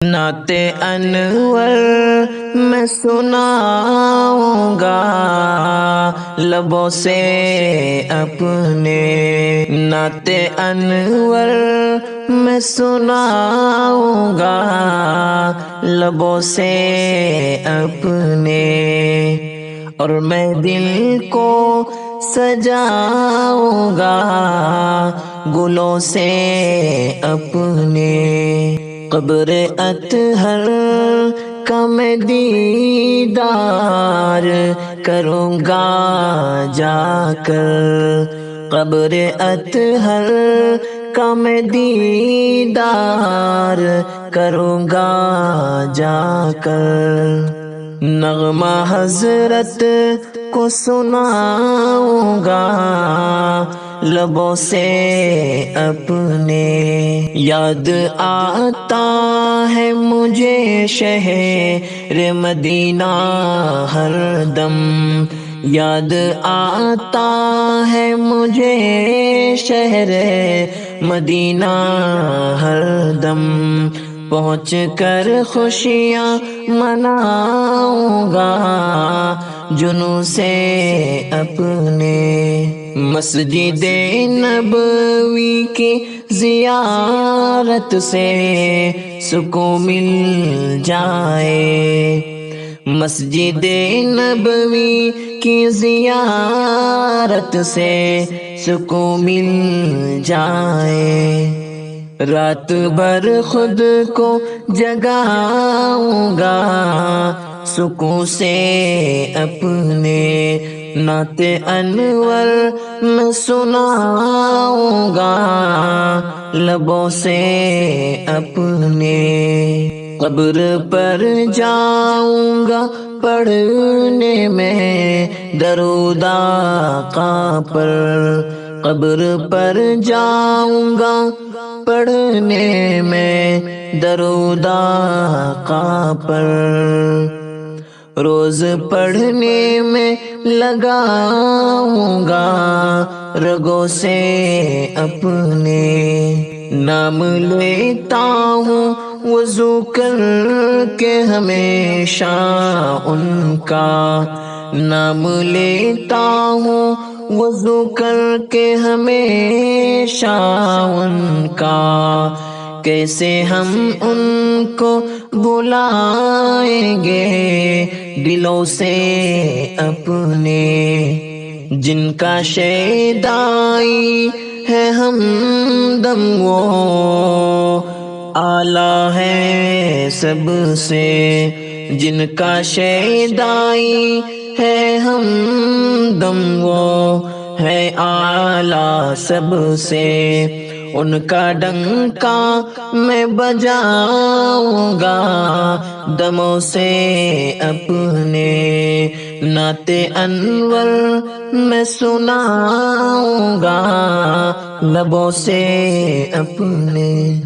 نعت انور میں سناؤں گا لبوں سے اپنے، نعت انور میں سناؤں گا لبوں سے اپنے، اور میں دل کو سجاؤں گا گلوں سے اپنے، قبر اطہر کا میں دیدار کروں گا جا کر، قبر اطہر کا میں دیدار کروں گا جا کر، نغمہ حضرت کو سناؤں گا لبوں سے اپنے، یاد آتا ہے مجھے شہر مدینہ ہر دم، یاد آتا ہے مجھے شہر مدینہ ہر دم، پہنچ کر خوشیاں مناؤں گا جنوں سے اپنے، مسجد نبوی کی زیارت سے سکون مل جائے، مسجد نبوی کی زیارت سے سکون مل جائے، رات بھر خود کو جگاؤں گا سکون سے اپنے، نعت انور میں سناؤں گا لبوں سے اپنے، قبر پر جاؤں گا پڑھنے میں درود آقا پر، قبر پر جاؤں گا پڑھنے میں درود آقا پر، روز پڑھنے میں لگاؤں گا رگوں سے اپنے، نام لیتا ہوں وضو کر کے ہمیشہ ان کا، نام لیتا ہوں وضو کر کے ہمیشہ ان کا، کیسے ہم ان کو بلائیں گے دلوں سے اپنے، جن کا شیدائی ہے ہمدم وہ اعلیٰ ہے سب سے، جن کا شیدائی ہے ہمدم وہ ہے اعلیٰ سب سے، ان کا ڈنکا میں بجاؤں گا دموں سے اپنے، نعت انور میں سناؤں گا لبوں سے اپنے۔